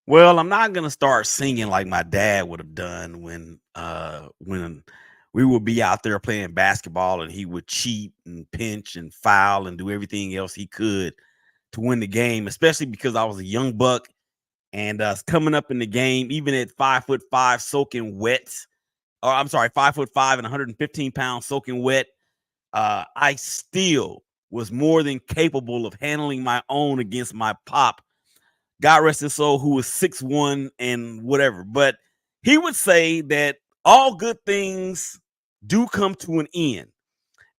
Well, I'm not gonna start singing like my dad would have done when we would be out there playing basketball and he would cheat and pinch and foul and do everything else he could to win the game, especially because I was a young buck and coming up in the game, even at 5'5", soaking wet, or I'm sorry, 5'5" and 115 pounds soaking wet, I still was more than capable of handling my own against my pop. God rest his soul, who was 6'1" and whatever. But he would say that all good things do come to an end.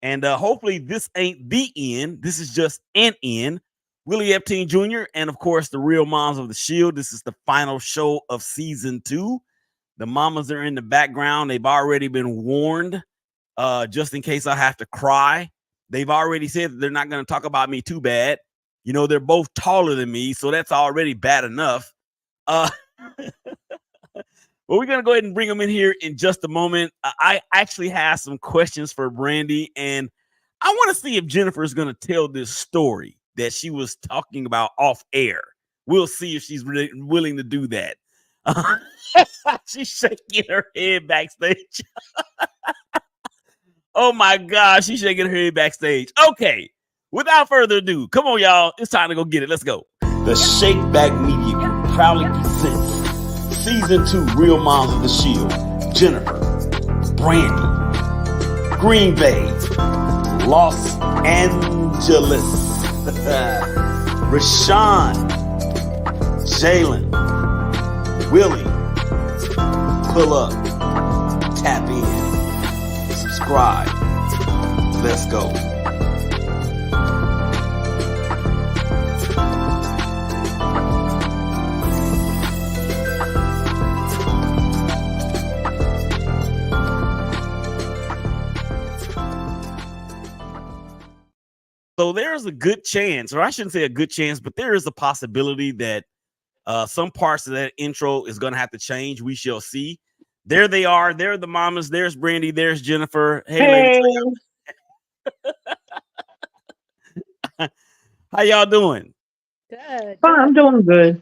And hopefully this ain't the end. This is just an end. Willie Epstein Jr. and, of course, the Real Moms of the Shield. This is the final show of season 2. The mamas are in the background. They've already been warned just in case I have to cry. They've already said that they're not going to talk about me too bad. You know, they're both taller than me, so that's already bad enough. But we're going to go ahead and bring them in here in just a moment. I actually have some questions for Brandi, and I want to see if Jennifer is going to tell this story that she was talking about off air. We'll see if she's really willing to do that. She's shaking her head backstage. Oh my gosh, she's shaking her head backstage. Okay, without further ado, come on, y'all. It's time to go get it. Let's go. The Shake Back Media Group proudly presents Season 2 Real Moms of the Shield. Jennifer, Brandi, Green Bay, Los Angeles, Rashan, Jalen, Willie. Pull up, tap in, subscribe. Let's go. So there's a good chance, or I shouldn't say a good chance, but there is a possibility that some parts of that intro is going to have to change. We shall see. There they are. There are the mamas. There's Brandi. There's Jennifer. Hey, ladies. How y'all doing? Good. Oh, I'm doing good.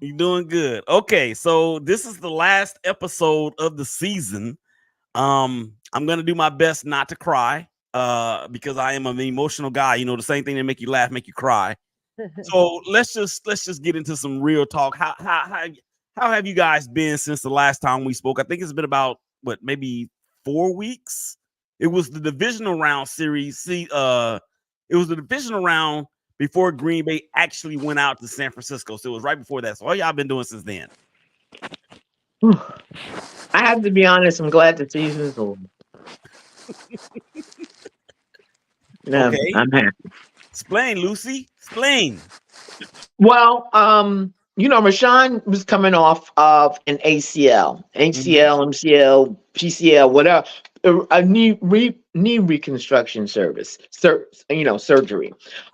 You doing good? Okay, so this is the last episode of the season. I'm gonna do my best not to cry, because I am an emotional guy. You know, the same thing that make you laugh, make you cry. So let's just get into some real talk. How have you guys been since the last time we spoke? I think it's been about what, maybe 4 weeks. It was the divisional round series. It was the divisional round before Green Bay actually went out to San Francisco. So it was right before that. So what y'all been doing since then? I have to be honest. I'm glad the season's over. No, Okay, I'm happy. explain, Lucy. Explain. Well, Rashan was coming off of an ACL, MCL, PCL, whatever, a knee reconstruction surgery.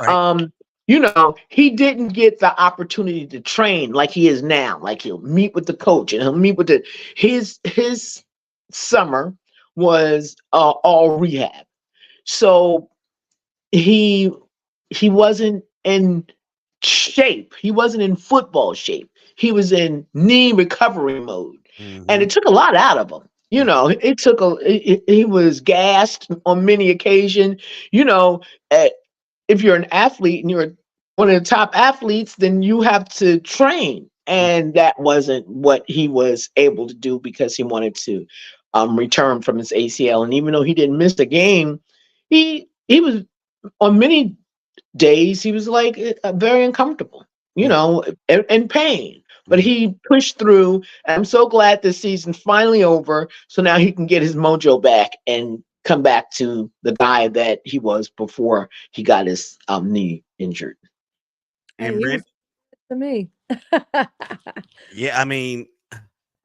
Right. He didn't get the opportunity to train like he is now. Like he'll meet with the coach and he'll meet with his summer was all rehab. So he wasn't in shape. He wasn't in football shape. He was in knee recovery mode, and it took a lot out of him. It took he was gassed on many occasions. You know, if you're an athlete and you're one of the top athletes, then you have to train, and that wasn't what he was able to do because he wanted to return from his ACL. And even though he didn't miss a game, he was on many days he was like very uncomfortable, and pain. But he pushed through, and I'm so glad this season's finally over. So now he can get his mojo back and come back to the guy that he was before he got his knee injured. And He was Brent, to me. yeah, I mean,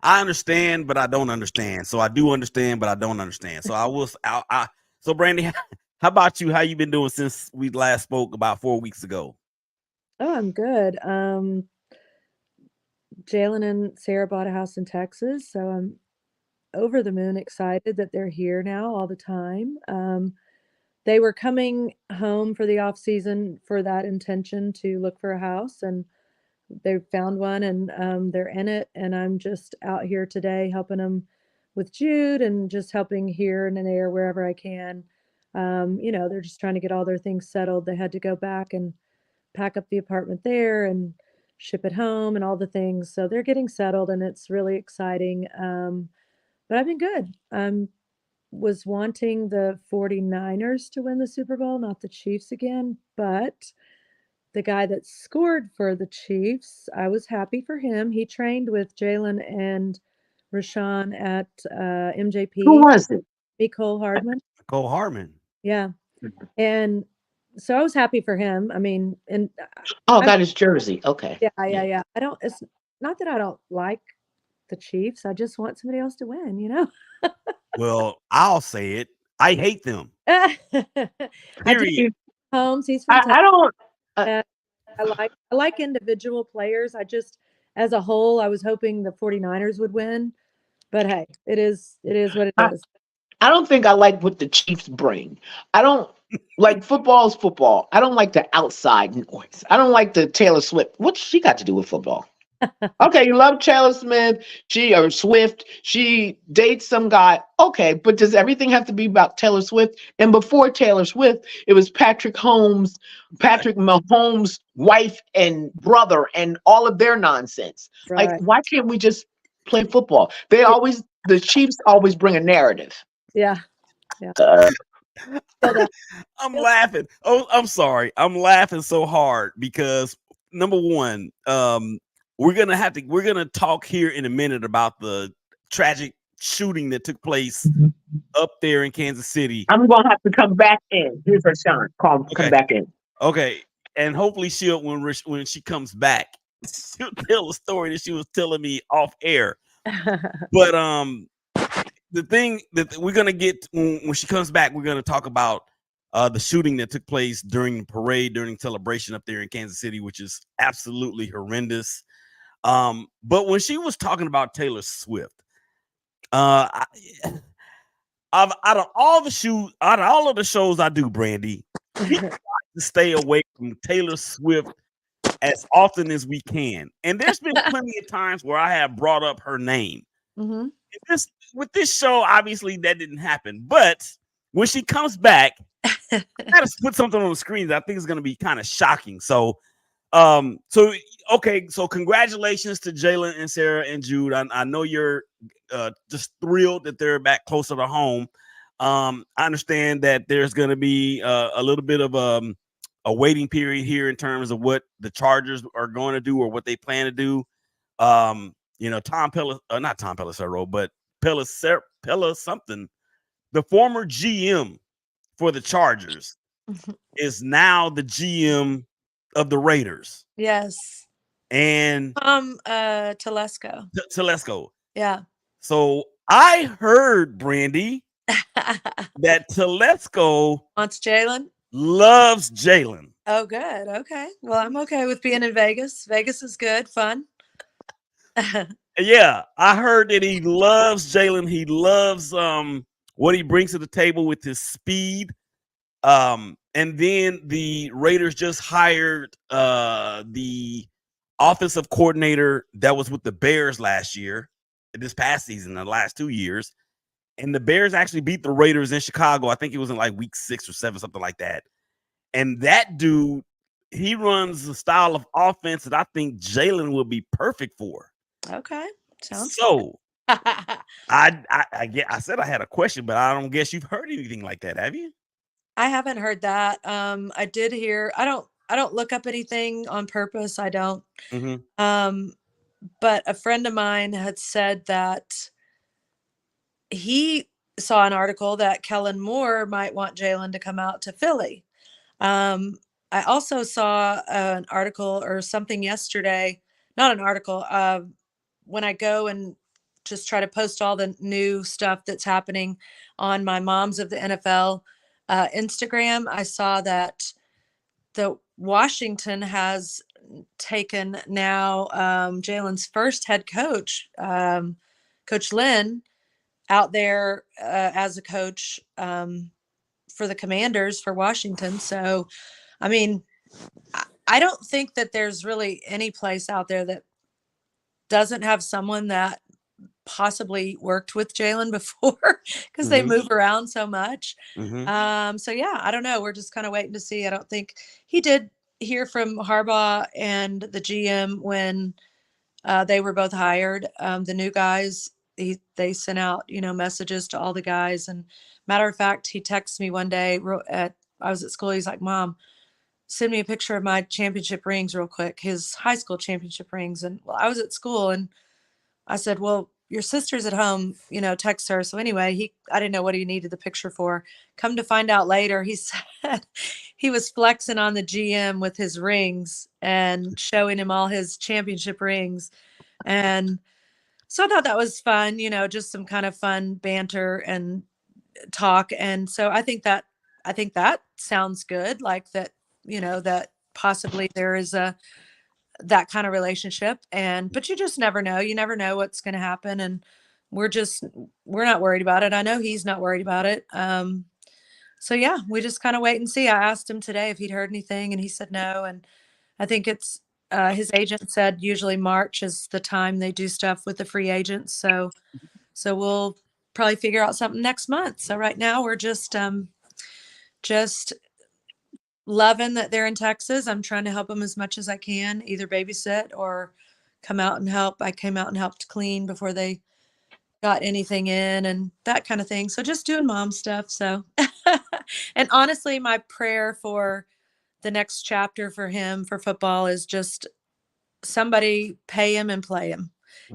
I understand, but I don't understand. So I do understand, but I don't understand. So so Brandi, how about you? How you been doing since we last spoke about 4 weeks ago? Oh, I'm good. Jalen and Sarah bought a house in Texas, so I'm over the moon excited that they're here now all the time. They were coming home for the off season for that intention to look for a house, and they found one, and they're in it. And I'm just out here today helping them with Jude and just helping here and there wherever I can. They're just trying to get all their things settled. They had to go back and pack up the apartment there and ship it home and all the things. So they're getting settled, and it's really exciting. But I've been good. Was wanting the 49ers to win the Super Bowl, not the Chiefs again, but the guy that scored for the Chiefs, I was happy for him. He trained with Jalen and Rashan at Who MJP, was it? Nicole Hardman. Cole Harmon. Yeah. And so I was happy for him. I mean, and Oh, I, got his jersey. Okay. yeah. It's not that I don't like the Chiefs. I just want somebody else to win. Well, I'll say it. I hate them. I do. Period. Holmes, he's fantastic. I don't. I like individual players. I just, as a whole, I was hoping the 49ers would win. But hey, it is what it I, is. I don't think I like what the Chiefs bring. I don't like football's football. I don't like the outside noise. I don't like the Taylor Swift. What's she got to do with football? Okay, you love Taylor Smith. She or Swift. She dates some guy. Okay, but does everything have to be about Taylor Swift? And before Taylor Swift, it was Patrick Mahomes' wife and brother, and all of their nonsense. Like, Right. why can't we just play football? The Chiefs always bring a narrative. Yeah. Yeah. Uh, Feel that. I'm laughing. Oh, I'm sorry. I'm laughing so hard because number one, we're gonna talk here in a minute about the tragic shooting that took place up there in Kansas City. I'm gonna have to come back in. Here's Rashan. Come Okay. back in. Okay, and hopefully she'll when she comes back, she'll tell a story that she was telling me off air. But the thing that we're gonna get when she comes back, we're gonna talk about the shooting that took place during the parade, during the celebration up there in Kansas City, which is absolutely horrendous. But when she was talking about Taylor Swift, out of all of the shows I do, Brandi, we try to stay away from Taylor Swift as often as we can. And there's been plenty of times where I have brought up her name. Mm-hmm. With this show, obviously that didn't happen. But when she comes back, I gotta put something on the screen that I think is gonna be kind of shocking. So so congratulations to Jalen and Sarah and Jude. I know you're just thrilled that they're back closer to home. I understand that there's going to be a little bit of a waiting period here in terms of what the Chargers are going to do or what they plan to do. Tom not Tom Pelissero, but Pella something, the former GM for the Chargers, is now the GM of the Raiders. Yes. And Telesco. Telesco. Yeah. So I heard, Brandi, that Telesco wants Jalen. Loves Jalen. Oh, good. Okay. Well, I'm okay with being in Vegas. Vegas is good, fun. Yeah, I heard that he loves Jalen. He loves what he brings to the table with his speed. And then the Raiders just hired the offensive coordinator that was with the Bears this past season, the last 2 years. And the Bears actually beat the Raiders in Chicago. I think it was in like week 6 or 7, something like that. And that dude, he runs the style of offense that I think Jalen will be perfect for. Okay. Sounds so. I said I had a question, but I don't guess you've heard anything like that, have you? I haven't heard that. I did hear. I don't look up anything on purpose. I don't. Mm-hmm. But a friend of mine had said that he saw an article that Kellen Moore might want Jalen to come out to Philly. I also saw an article or something yesterday, not an article, when I go and just try to post all the new stuff that's happening on my Moms of the NFL Instagram. I saw that the Washington has taken now Jalen's first head coach, Coach Lynn, out there as a coach for the Commanders for Washington. So, I mean, I don't think that there's really any place out there that doesn't have someone that possibly worked with Jalen before because they move around so much. So yeah, I don't know. We're just kind of waiting to see. I don't think he did hear from Harbaugh and the GM when they were both hired. The new guys, they sent out, messages to all the guys. And matter of fact, he texted me one day I was at school. He's like, "Mom, send me a picture of my championship rings real quick," his high school championship rings. And well, I was at school and I said, "Well, your sister's at home, text her." So anyway, I didn't know what he needed the picture for. Come to find out later, he said he was flexing on the GM with his rings and showing him all his championship rings. And so I thought that was fun, just some kind of fun banter and talk. And so I think that sounds good. Like that, that possibly there is that kind of relationship. But you just never know. You never know what's going to happen. And we're not worried about it. I know he's not worried about it. So yeah, we just kind of wait and see. I asked him today if he'd heard anything and he said no. And I think it's, his agent said usually March is the time they do stuff with the free agents. So we'll probably figure out something next month. So right now we're just loving that they're in Texas. I'm trying to help them as much as I can, either babysit or come out and help. I came out and helped clean before they got anything in and that kind of thing. So just doing mom stuff. So, and honestly, my prayer for the next chapter for him for football is just somebody pay him and play him.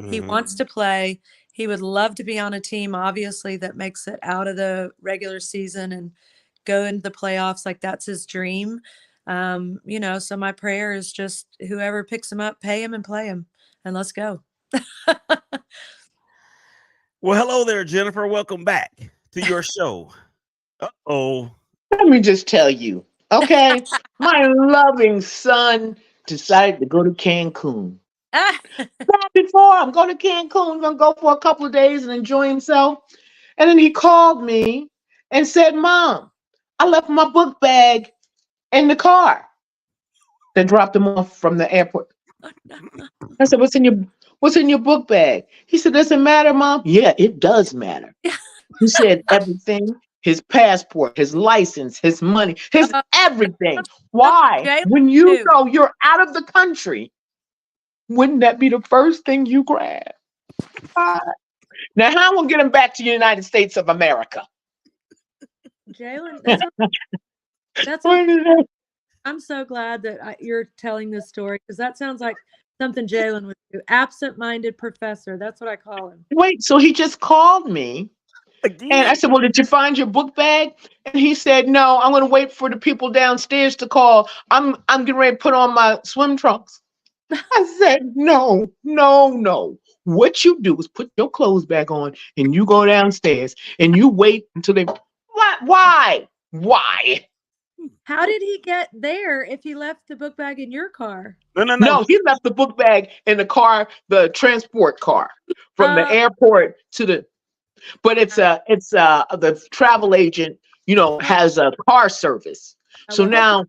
He wants to play. He would love to be on a team, obviously, that makes it out of the regular season and go into the playoffs. Like that's his dream. So my prayer is just whoever picks him up, pay him and play him, and let's go. Well, hello there, Jennifer. Welcome back to your show. Uh-oh. Let me just tell you, okay? My loving son decided to go to Cancun. Before I'm going to Cancun, gonna go for a couple of days and enjoy himself. And then he called me and said, "Mom, I left my book bag in the car." Then dropped him off from the airport. I said, What's in your book bag?" He said, "Does it matter, Mom?" Yeah, it does matter. He said everything. His passport, his license, his money, his everything. Why? When you know you're out of the country, wouldn't that be the first thing you grab? Now, how will get him back to the United States of America? Jalen, I'm so glad that you're telling this story because that sounds like something Jalen would do. Absent-minded professor. That's what I call him. Wait, so he just called me. Again. And I said, "Well, did you find your book bag?" And he said, "No, I'm going to wait for the people downstairs to call. I'm getting ready to put on my swim trunks." I said, no. What you do is put your clothes back on and you go downstairs and you wait until they. Why? How did he get there if he left the book bag in your car? No, he left the book bag in the car, the transport car from the airport to the. But it's the travel agent, has a car service. So now.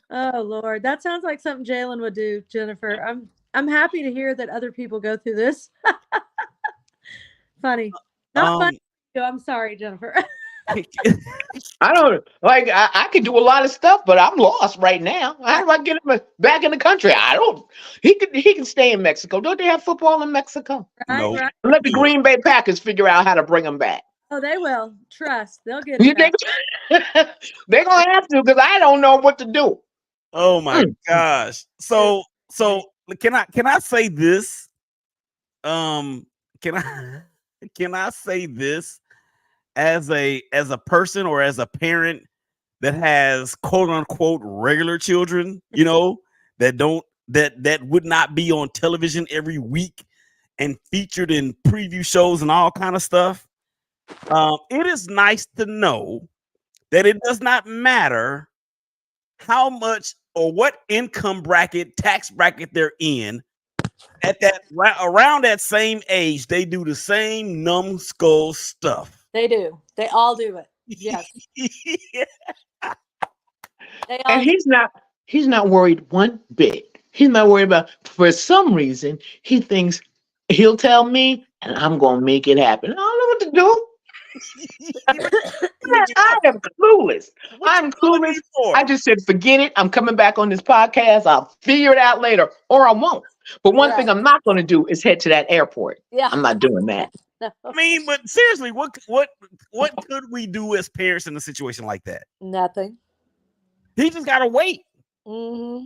Oh Lord, that sounds like something Jalen would do, Jennifer. I'm happy to hear that other people go through this. Funny. Not funny. I'm sorry, Jennifer. I don't like. I could do a lot of stuff, but I'm lost right now. How do I get him back in the country? I don't. He can stay in Mexico. Don't they have football in Mexico? Right, right. Let the Green Bay Packers figure out how to bring him back. Oh, they will. Trust. They'll get it. They're gonna have to because I don't know what to do. Oh my gosh. So can I say this? Can I say this as a person or as a parent that has quote unquote regular children, that would not be on television every week and featured in preview shows and all kind of stuff. It is nice to know that it does not matter how much or what income bracket, tax bracket they're in. Around that same age, they do the same numbskull stuff. They do. They all do it. Yes. They And all he's not worried one bit. He's not worried about, for some reason, he thinks he'll tell me and I'm gonna make it happen. I don't know what to do. But look it I up. am clueless. What you I'm calling me clueless. I for? just said, forget it. I'm coming back on this podcast. I'll figure it out later, or I won't. But one thing right. I'm not going to do is head to that airport. Yeah. I'm not doing that. No, I mean, but seriously, what could we do as parents in a situation like that? nothing. He just gotta wait. Hmm.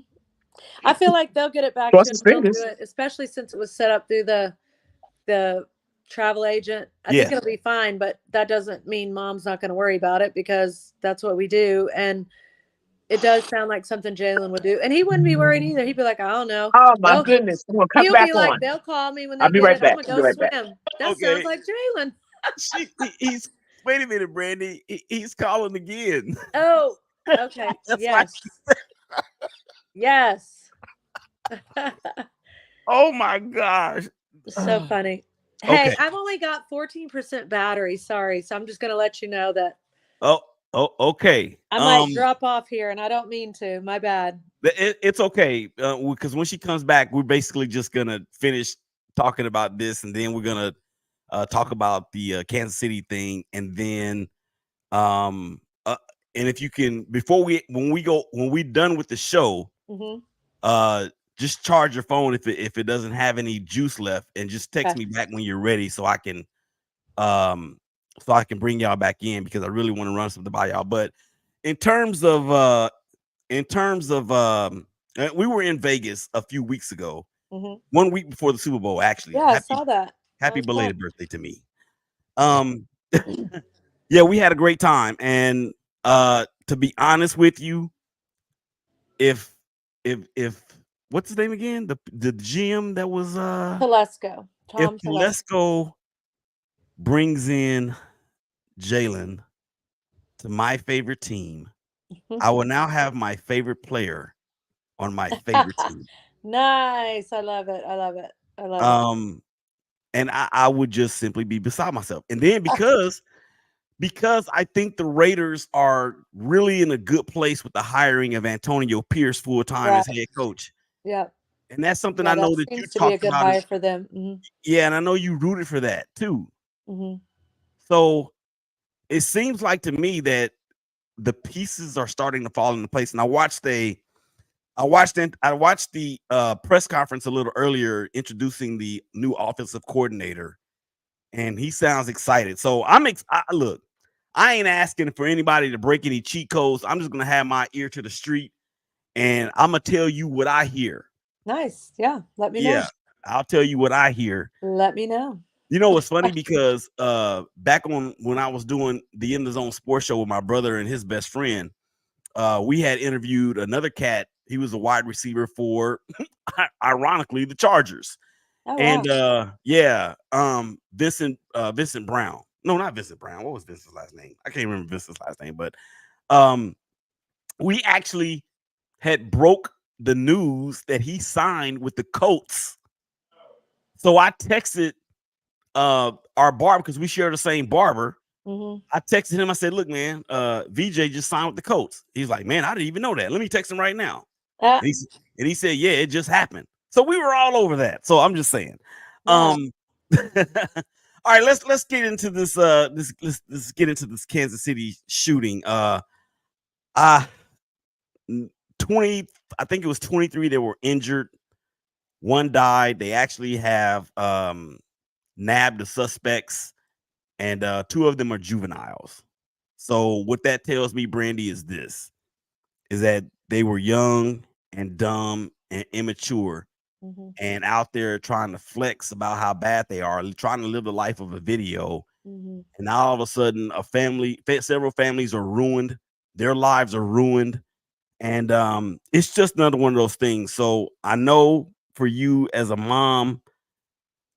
I feel like they'll get it back Cross to him. his He'll do fingers. it, especially since it was set up through the travel agent. I think Yeah. it'll be fine, but that doesn't mean mom's not going to worry about it because that's what we do. And it does sound like something Jalen would do, and he wouldn't be worried either. He'd be like, I don't know. Oh my They'll goodness. I'm going to cut He'll be back like, on. they'll call me when I'll they be get right it. I'm back. gonna I'll go be right back. swim. That sounds Okay. like Jalen. He's wait a minute, Brandi. He's calling again. Oh, okay. That's why. Yes. Oh my gosh. So funny. Hey, Okay. I've only got 14% battery. Sorry. So I'm just gonna let you know that Oh. Okay. I might drop off here, and I don't mean to. My bad. It's okay because when she comes back, we're basically just gonna finish talking about this, and then we're gonna talk about the Kansas City thing, and then um, uh, and if you can before when we're done with the show, Mm-hmm. just charge your phone if it doesn't have any juice left, and just text Okay. me back when you're ready, um so I can bring y'all back in because I really want to run something by y'all. But in terms of we were in Vegas a few weeks ago, Mm-hmm. 1 week before the Super Bowl. Actually, Yeah, I saw that. That happy was fun. belated birthday to me. Yeah, we had a great time, and to be honest with you, if what's his name again, the GM that was Telesco. if Tom Telesco. Telesco brings in Jalen to my favorite team, I will now have my favorite player on my favorite team. Nice. I love it. I love it. I love it. And I would just simply be beside myself. And then because I think the Raiders are really in a good place with the hiring of Antonio Pierce full time as Right. head coach. Yep. And that's something Yeah, I that know that you seems to be a talked good about hire for them. Mm-hmm. yeah, and I know you rooted for that too. Mm-hmm. So it seems like to me that the pieces are starting to fall into place. And I watched the press conference a little earlier introducing the new offensive coordinator, and he sounds excited. So look, I ain't asking for anybody to break any cheat codes. I'm just gonna have my ear to the street, and I'm gonna tell you what I hear. Nice. Yeah. Let me know. Yeah, I'll tell you what I hear. Let me know. You know what's funny, because back on when I was doing the In the Zone sports show with my brother and his best friend, we had interviewed another cat. He was a wide receiver for ironically the Chargers. Oh, And wow. Vincent Brown. No, not Vincent Brown. What was Vincent's last name? I can't remember Vincent's last name, but um we actually had broke the news that he signed with the Colts. So I texted our barber, because we share the same barber. Mm-hmm. I texted him. I said, "Look, man, VJ just signed with the Colts." He's like, "Man, I didn't even know that. Let me text him right now." Uh, And he said, "Yeah, it just happened." So we were all over that. So I'm just saying. yeah. All right, let's get into this. Let's get into this Kansas City shooting. Uh 20, I think it was 23 that were injured. One died. They actually have nabbed the suspects, and two of them are juveniles. So what that tells me, Brandi, is that they were young and dumb and immature, Mm-hmm. and out there trying to flex about how bad they are, trying to live the life of a video. Mm-hmm. And now all of a sudden, several families are ruined. Their lives are ruined. And it's just another one of those things. So I know for you as a mom,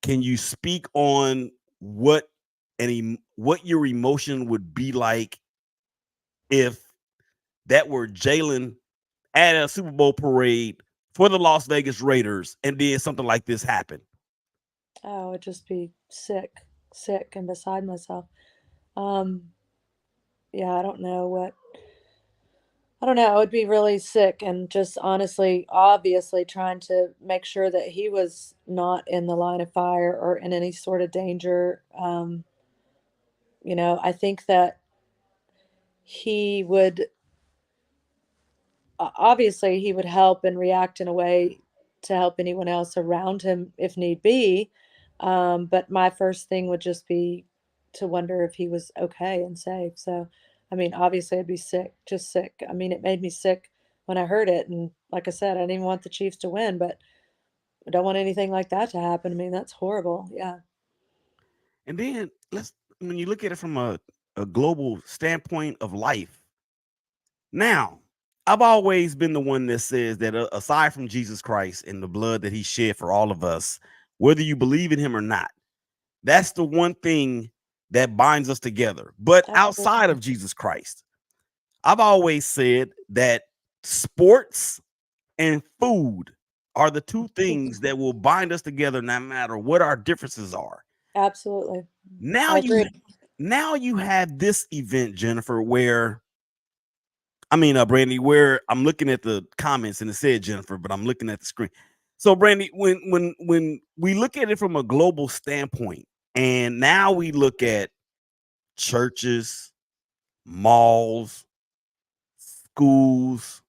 can you speak on what your emotion would be like if that were Jalen at a Super Bowl parade for the Las Vegas Raiders, and then something like this happened? Oh, I'd just be sick and beside myself. Um, yeah, I don't know. I would be really sick and just honestly, obviously trying to make sure that he was not in the line of fire or in any sort of danger. I think that he would obviously he would help and react in a way to help anyone else around him if need be. But my first thing would just be to wonder if he was okay and safe. So, I mean, obviously I'd be sick, just sick. I mean, it made me sick when I heard it. And like I said, I didn't even want the Chiefs to win, but I don't want anything like that to happen. I mean, that's horrible. Yeah. And then when you look at it from a global standpoint of life, now I've always been the one that says that aside from Jesus Christ and the blood that he shed for all of us, whether you believe in him or not, that's the one thing that binds us together. But outside Absolutely. of Jesus Christ, I've always said that sports and food are the two things that will bind us together no matter what our differences are. Absolutely. Now I you agree. now you have this event, Jennifer, where Brandi, where I'm looking at the comments and it said Jennifer, but I'm looking at the screen. So, Brandi, when we look at it from a global standpoint, and now we look at churches, malls, schools.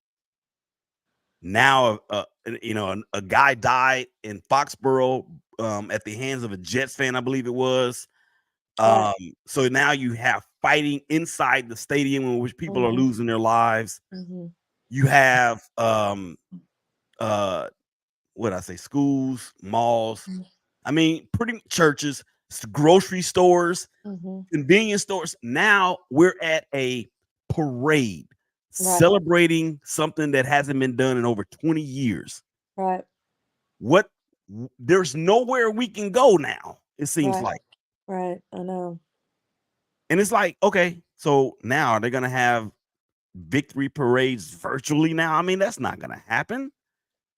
Now, a guy died in Foxborough at the hands of a Jets fan, I believe it was. Right. So now you have fighting inside the stadium in which people are Hmm. losing their lives. Hmm. You have what I say, schools, malls. I mean, pretty churches, grocery stores, Hmm. convenience stores. Now we're at a parade Right. celebrating something that hasn't been done in over 20 years. Right. What There's nowhere we can go now, it seems Right. like. Right. I know. And it's like, okay, so now they're gonna have victory parades virtually now. I mean, that's not gonna happen.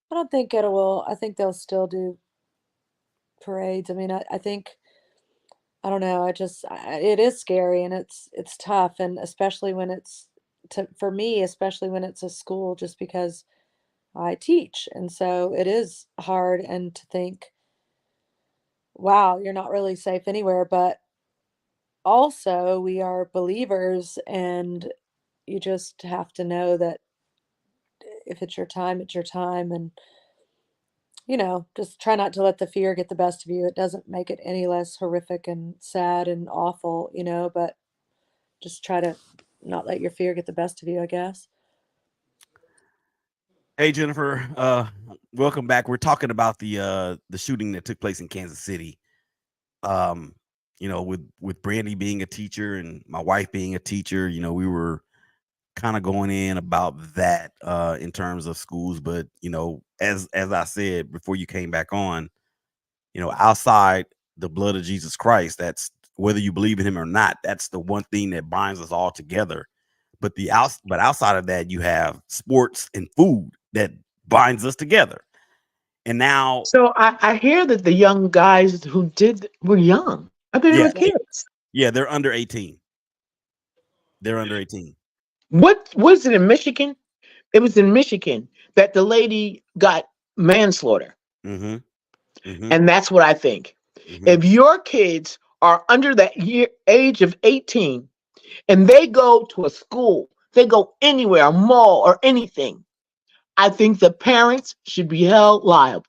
I don't think it will. I think they'll still do parades. I mean, I think I don't know. It is scary and it's tough, and especially when it's for me, especially when it's a school, just because I teach, and so it is hard. And to think, wow, you're not really safe anywhere. But also, we are believers, and you just have to know that if it's your time, it's your time, and just try not to let the fear get the best of you. It doesn't make it any less horrific and sad and awful, but just try to not let your fear get the best of you, I guess. Hey Jennifer, welcome back. We're talking about the shooting that took place in Kansas City. Um, with Brandi being a teacher and my wife being a teacher, we were kind of going in about that in terms of schools, but as I said before you came back on, outside the blood of Jesus Christ, that's whether you believe in him or not, that's the one thing that binds us all together. But outside of that, you have sports and food that binds us together. And now, So I hear that the young guys who did were young. I thought they yeah, were kids. they're under 18. They're under 18. What was it in Michigan? It was in Michigan that the lady got manslaughter. Mm-hmm. Mm-hmm. And that's what I think. Mm-hmm. If your kids are under that age of 18 and they go to a school, they go anywhere, a mall or anything, I think the parents should be held liable.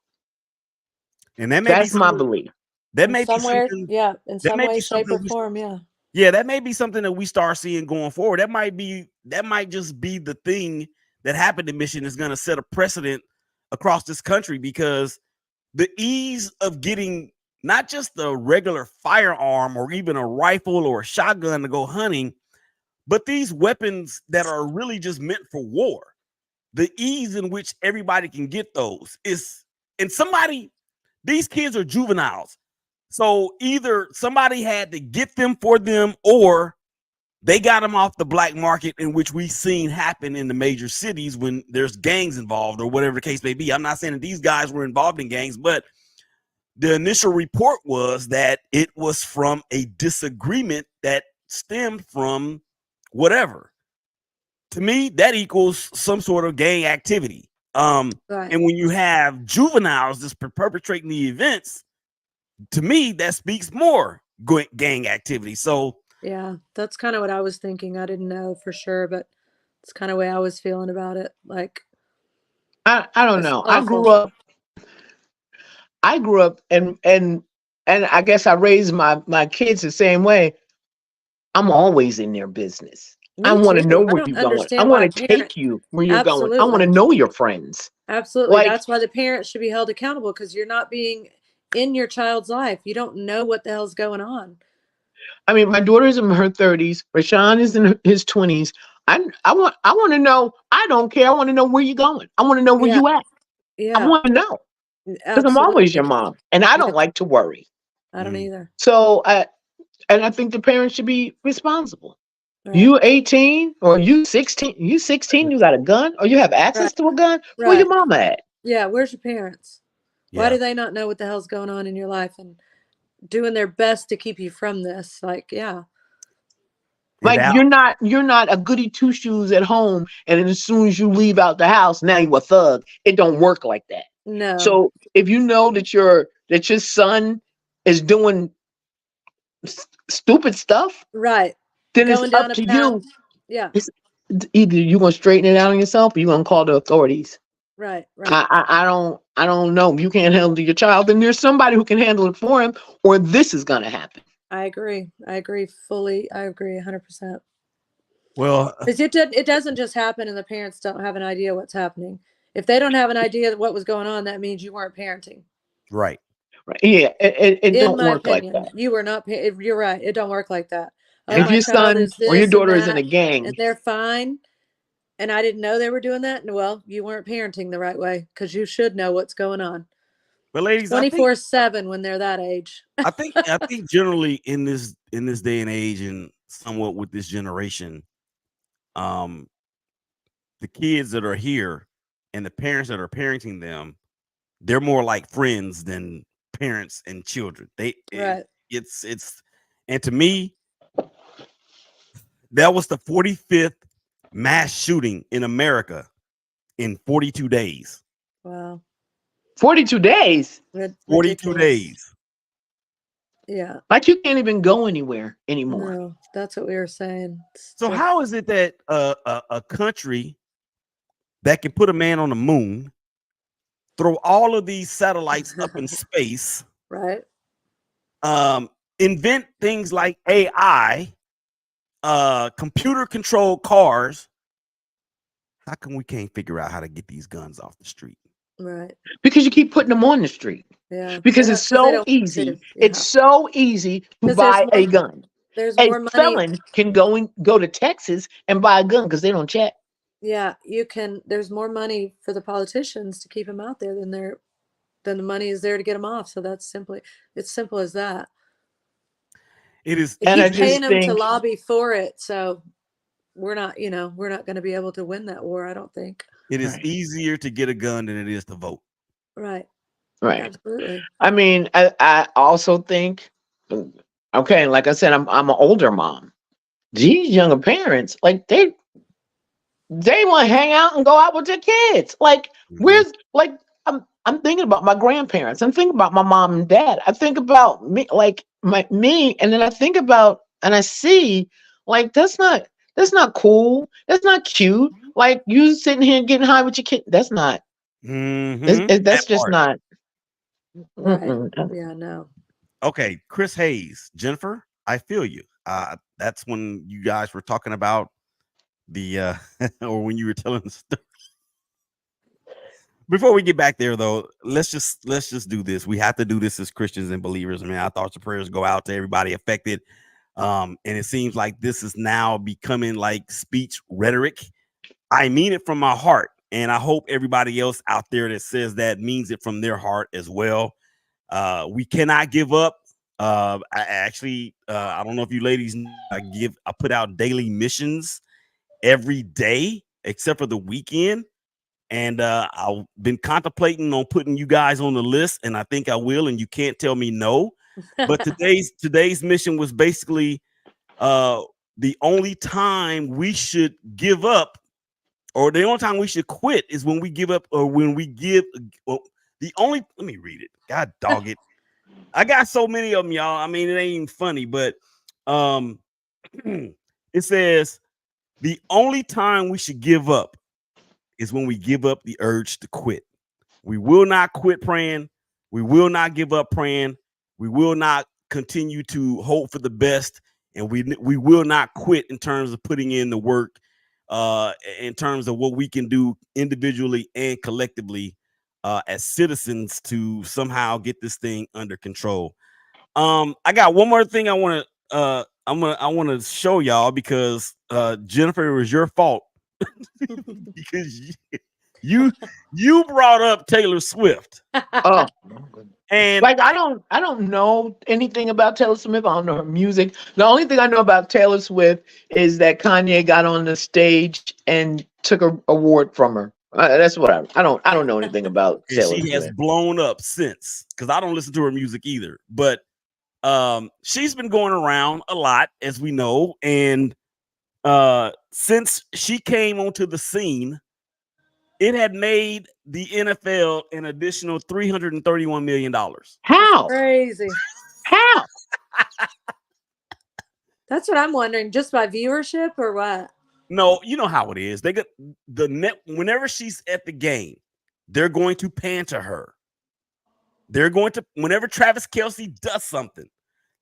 And that may be That's my something belief. that In may be some way, something yeah, in that some may way, be shape, something or we form, yeah. Yeah, that may be something that we start seeing going forward. That might just be the thing that happened in Michigan is going to set a precedent across this country, because the ease of getting not just a regular firearm or even a rifle or a shotgun to go hunting, but these weapons that are really just meant for war. The ease in which everybody can get those is, and these kids are juveniles. So either somebody had to get them for them, or they got them off the black market, in which we've seen happen in the major cities when there's gangs involved or whatever the case may be. I'm not saying that these guys were involved in gangs, but the initial report was that it was from a disagreement that stemmed from whatever. To me, that equals some sort of gang activity. Right. And when you have juveniles just perpetrating the events, to me, that speaks more gang activity. So Yeah, that's kind of what I was thinking. I didn't know for sure, but it's kind of way I was feeling about it. Like, I don't it's know. awful. I grew up and I guess I raised my kids the same way. I'm always in their business. I Me want to know too. I where don't you're going. I understand why want to parents. take you where you're going. I want to Absolutely. know your friends. Absolutely. Like, That's why the parents should be held accountable because you're not being in your child's life. You don't know what the hell's going on. I mean, my daughter's in her 30s. Rashan is in his 20s. I want to know. I don't care. I want to know where you're going. I want to know where Yeah. you at. I Yeah. want to know because I'm always your Absolutely. mom, and I Yeah. don't like to worry. I don't mm, either. So I think the parents should be responsible. Right. You 18 or you 16, you got a gun or you have access Right. to a gun. Where your Right. mama at? Yeah. Where's your parents? Why yeah, do they not know what the hell's going on in your life and doing their best to keep you from this? Like, yeah. and Like out. you're not a goody two shoes at home, and then as soon as you leave out the house, now you a thug. It don't work like that. No. So if you know that your son is doing stupid stuff, Right. then it's Going up down a to path. you. Yeah. It's either you're gonna straighten it out on yourself or you're gonna call the authorities. Right. Right. I don't know. If you can't handle your child, then there's somebody who can handle it for him, or this is gonna happen. I agree. I agree fully. I agree 100%. Well, Because it doesn't just happen and the parents don't have an idea what's happening. If they don't have an idea of what was going on, that means you weren't parenting. right. Right? Yeah, it In don't my work like opinion, that. you were not. You're right. It don't work like that. Oh, And If my your child son is or your this and daughter is in a that, and gang, they're fine. And I didn't know they were doing that. And well, you weren't parenting the right way because you should know what's going on but ladies, 24/7 when they're that age. I think generally in this day and age and somewhat with this generation, um, the kids that are here and the parents that are parenting them, they're more like friends than parents and children. Right. It's and to me, that was the 45th mass shooting in America in 42 days. Wow. 42 days. 42 Ridiculous. days. Yeah. Like you can't even go anywhere anymore. No, that's what we were saying. It's So just, how is it that a country that can put a man on the moon, throw all of these satellites up in space, right? invent things like AI, computer controlled cars? How come we can't figure out how to get these guns off the street? Right. Because you keep putting them on the street. Yeah. Because They it's don't, 'cause they so don't want easy. to. It's Yeah. so easy to 'Cause buy a gun. there's A more money. felon can go to Texas and buy a gun because they don't check. Yeah, there's more money for the politicians to keep them out there than the money is there to get them off. So it's simple as that. It is. They And I keep paying just them to think lobby for it. So we're not going to be able to win that war, I don't think. It is Right. easier to get a gun than it is to vote. Right. right. Absolutely. I mean, I also think, okay, like I said, I'm an older mom. These younger parents, like they want to hang out and go out with their kids. Like, Mhm. I'm thinking about my grandparents. I'm thinking about my mom and dad. I think about me, like me, and then I think about and I see like that's not cool. That's not cute. Like you sitting here getting high with your kid. That's not. That That's just part. not. Right. Mm-mm. Yeah, no. Okay, Chris Hayes, Jennifer, I feel you. That's when you guys were talking about the or when you were telling the story. Before we get back there, though, let's just do this. We have to do this as Christians and believers. I mean, our thoughts and prayers go out to everybody affected. And it seems like this is now becoming like speech rhetoric. I mean it from my heart, and I hope everybody else out there that says that means it from their heart as well. We cannot give up. I don't know if you ladies know, I put out daily missions every day except for the weekend. And I've been contemplating on putting you guys on the list, and I think I will, and you can't tell me no. But today's mission was basically the only time we should give up, or the only time we should quit, is when we give up, or when we give. Well, let me read it. God dog it. I got so many of them, y'all. I mean, it ain't even funny, but it says the only time we should give up is when we give up the urge to quit. We will not quit praying. We will not give up praying. We will not continue to hope for the best, and we will not quit in terms of putting in the work, in terms of what we can do individually and collectively, as citizens, to somehow get this thing under control. I got one more thing I want to show y'all, because Jennifer, it was your fault because you brought up Taylor Swift. Oh, And like I don't know anything about Taylor Swift. I don't know her music. The only thing I know about Taylor Swift is that Kanye got on the stage and took an award from her. That's what I don't know anything about Taylor she has Swift. blown up since, because I don't listen to her music either. But she's been going around a lot, as we know, and since she came onto the scene, it had made the NFL an additional $331 million. How? Crazy. How? That's what I'm wondering. Just by viewership or what? No, you know how it is. They got the net whenever she's at the game, they're going to pan to her. They're going to, whenever Travis Kelce does something,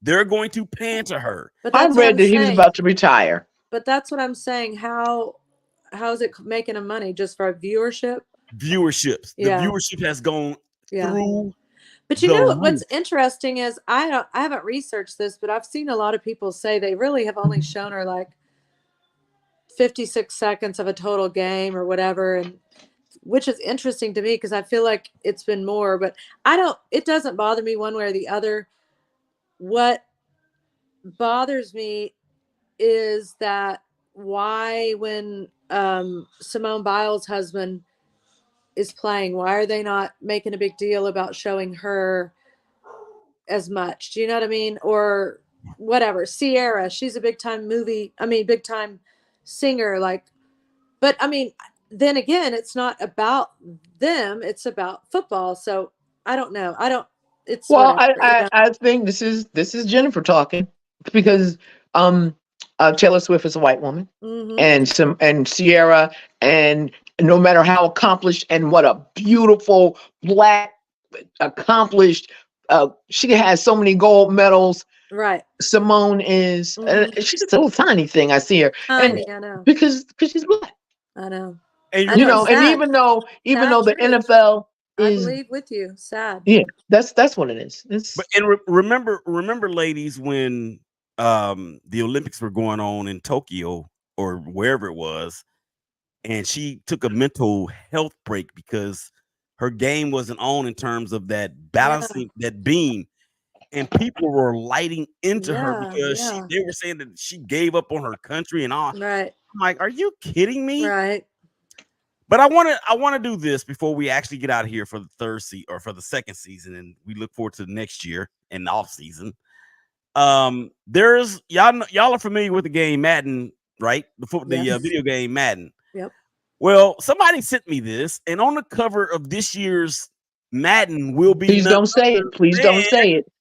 they're going to pan to her. But I that's what read I'm that he was saying. about to retire. But that's what I'm saying. How is it making them money just for viewership? Viewerships. Yeah. The viewership has gone Yeah. through. But you the know what's roof. interesting is I haven't researched this, but I've seen a lot of people say they really have only shown her like 56 seconds of a total game or whatever, and which is interesting to me because I feel like it's been more, but it doesn't bother me one way or the other. What bothers me is that why, when Simone Biles' husband is playing, why are they not making a big deal about showing her as much? Do you know what I mean? Or whatever. Sierra, she's a big time singer. Like, but I mean, then again, it's not about them, it's about football. So I don't know. It's Well, whatever, I think this is Jennifer talking, because Taylor Swift is a white woman, Mm-hmm. and Sierra, and no matter how accomplished and what a beautiful black accomplished, she has so many gold medals. Right. Simone is, she's a little tiny thing. I see her, and I know. because she's black, I know. And I you know, know, and sad. even though the truth. NFL I is, believe with you. Sad. yeah, that's what it is. It's, But and remember, ladies, when the Olympics were going on in Tokyo or wherever it was, and she took a mental health break because her game wasn't on in terms of that balancing that beam, and people were lighting into her because they were saying that she gave up on her country and all. Right. I'm like, are you kidding me? Right. But I want to do this before we actually get out of here for the third season or for the second season, and we look forward to the next year and the off season. There's y'all are familiar with the game Madden, right? The video game Madden. Yep. Well, somebody sent me this, and on the cover of this year's Madden will be. please don't say it. Please don't say it.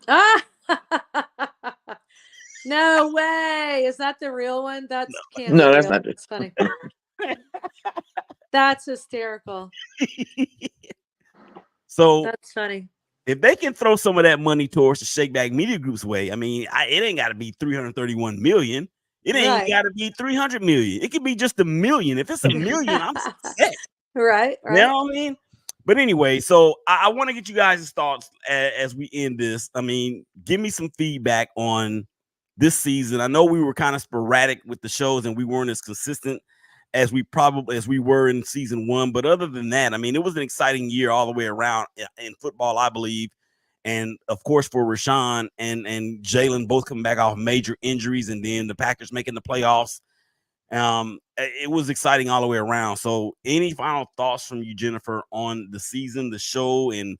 Ah. No way. Is that the real one? That's can't No, be that's real. not it. That's funny. That's hysterical. So that's funny. If they can throw some of that money towards the Shake Back Media Group's way, I mean, it ain't got to be 331 million. It ain't got to be 300 million. It could be just $1 million. If it's $1 million, I'm set. Right. You know what I mean? But anyway, so I want to get you guys' thoughts as we end this. I mean, give me some feedback on this season. I know we were kind of sporadic with the shows and we weren't as consistent as we were in season 1. But other than that, I mean, it was an exciting year all the way around in football, I believe. And of course, for Rashan and Jalen both coming back off major injuries, and then the Packers making the playoffs. It was exciting all the way around. So any final thoughts from you, Jennifer, on the season, the show, and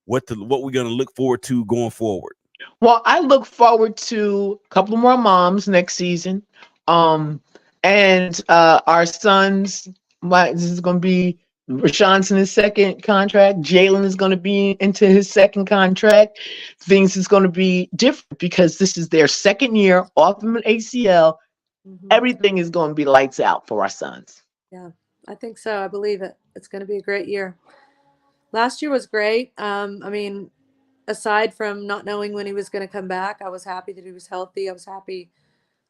what we're going to look forward to going forward? Well, I look forward to a couple more moms next season. And our sons, this is going to be Rashan's in his second contract. Jalen is going to be into his second contract. Things is going to be different because this is their second year off of an ACL. Mhm. Everything is going to be lights out for our sons. Yeah, I think so. I believe it. It's going to be a great year. Last year was great. I mean, aside from not knowing when he was going to come back, I was happy that he was healthy. I was happy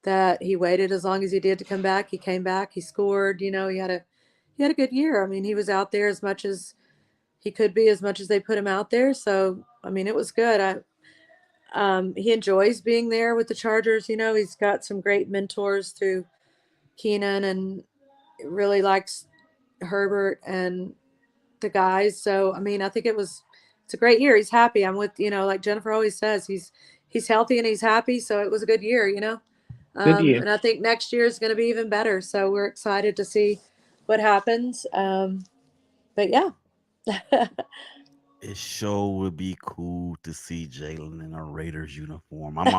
that he waited as long as he did to come back. He came back. He scored. You know, he had a good year. I mean, he was out there as much as he could be, as much as they put him out there. So, I mean, it was good. He enjoys being there with the Chargers. You know, he's got some great mentors through Keenan and really likes Herbert and the guys. So, I mean, I think it's a great year. He's happy. I'm with, you know, like Jennifer always says, he's healthy and he's happy. So it was a good year, you know. Good year. And I think next year is going to be even better. So we're excited to see what happens. But yeah. It sure would be cool to see Jalen in a Raiders uniform. I'm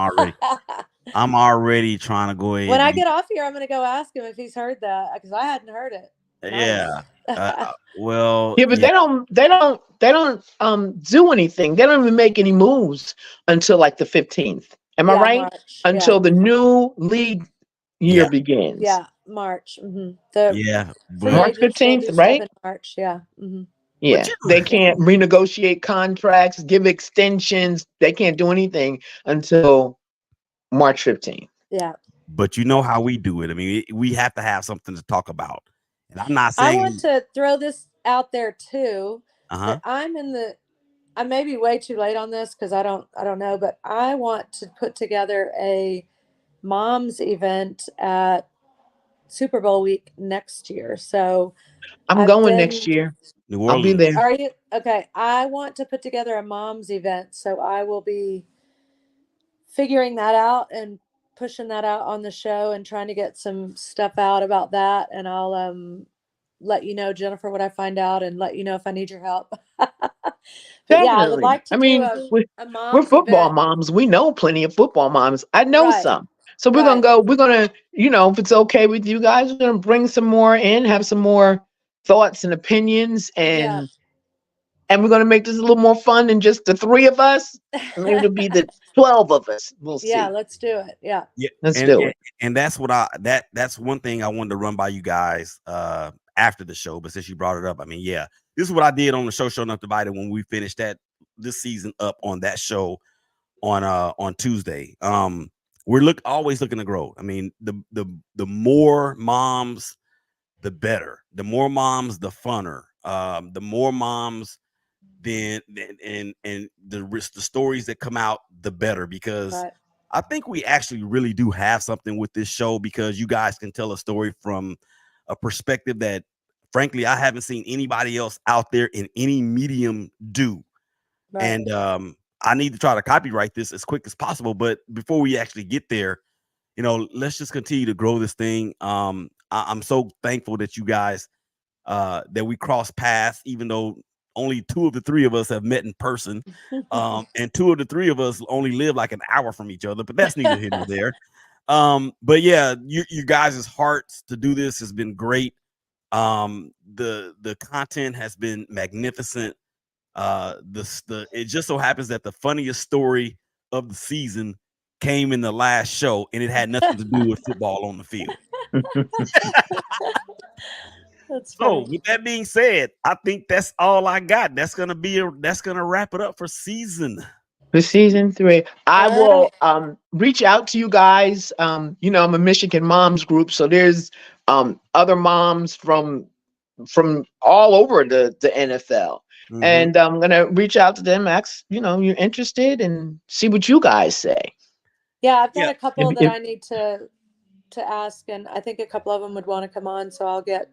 already trying to go When ahead I and get off here, I'm going to go ask him if he's heard that because I hadn't heard it. yeah. Nice. Well, Yeah, but yeah, they don't do anything. They don't even make any moves until like the 15th. Am I Yeah, right? March. Yeah. Until the new league year yeah, begins. Yeah, March. The yeah. free But March agents will 15th, do stuff right? in March. Yeah. but Yeah. you They Yeah. can't renegotiate contracts, give extensions. They can't do anything until March 15th. Yeah. but you know how we do it. I mean, we have to have something to talk about. And I'm not I want saying, to throw this out there too that uh-huh. I may be way too late on this because I don't know, but I want to put together a mom's event at Super Bowl week next year. So I'm I've going next been year. New I'll be Orleans. there. are you okay? I want to put together a mom's event. So I will be figuring that out and pushing that out on the show and trying to get some stuff out about that. And I'll let you know, Jennifer, what I find out and let you know if I need your help. But yeah, I would Definitely. like I to do mean, a we're mom's football event. moms. We know plenty of football moms. I know Right, some. So we're gonna right. go. We're gonna, if it's okay with you guys, we're gonna bring some more in, have some more thoughts and opinions, Yeah. and we're gonna make this a little more fun than just the three of us. Maybe it'll be the 12 of us. We'll Yeah, see. let's do it. Yeah. Yeah, Let's and do and, it. and that's what that's one thing I wanted to run by you guys after the show. But since you brought it up, I mean, yeah, this is what I did on the show, Showing Up Divided, when we finished that this season up on that show on Tuesday. We're always looking to grow. I mean, the more moms, the better. The more moms, the funner. The more moms, then and the stories that come out, the better. Because Right. I think we actually really do have something with this show because you guys can tell a story from a perspective that, frankly, I haven't seen anybody else out there in any medium do. Right. And I need to try to copyright this as quick as possible. But before we actually get there, let's just continue to grow this thing. I'm so thankful that you guys that we crossed paths, even though only two of the three of us have met in person. And two of the three of us only live like an hour from each other, but that's neither here nor there. But yeah, you guys' hearts to do this has been great. The content has been magnificent. It just so happens that the funniest story of the season came in the last show, and it had nothing to do with football on the field. That's So, funny. with that being said, I think that's all I got. That's gonna wrap it up for season. For season 3, I All will right. reach out to you guys. I'm a Michigan moms group, so there's other moms from all over the NFL. Mm-hmm. And I'm gonna reach out to them, ask, you're interested, and see what you guys say. Yeah, I've got Yeah, a couple that If I need to ask, and I think a couple of them would want to come on, so I'll get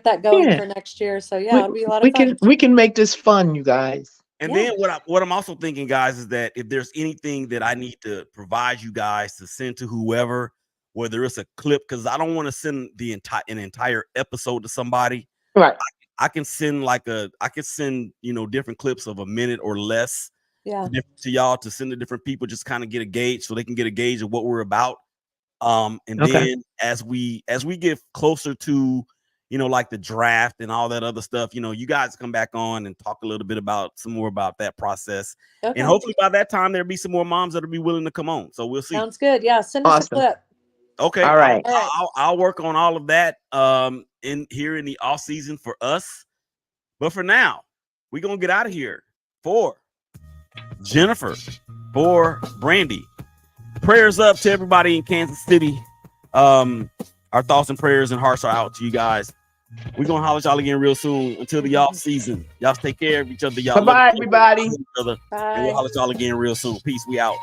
that going yeah, for next year. So yeah, we it'll be a lot of we fun. can make this fun, you guys. and Yeah. then what I'm also thinking, guys, is that if there's anything that I need to provide you guys to send to whoever, whether it's a clip, because I don't want to send an entire episode to somebody. Right. I can send different clips of a minute or less. Yeah. to y'all to send to different people, just kind of get a gauge so they can get a gauge of what we're about. And then as we get closer to, you know, like the draft and all that other stuff, you know, you guys come back on and talk a little bit about some more about that process. Okay. And hopefully by that time there'll be some more moms that'll be willing to come on. So we'll see. Sounds good. Yeah. Send us a clip. Okay. All right. I'll work on all of that in the off season for us. But for now, we're gonna get out of here. For Jennifer, for Brandi. Prayers up to everybody in Kansas City. Our thoughts and prayers and hearts are out to you guys. We're gonna holler at y'all again real soon. Until the off season. Y'all take care of each other. Y'all bye, everybody. Bye. And we'll holler at y'all again real soon. Peace. We out.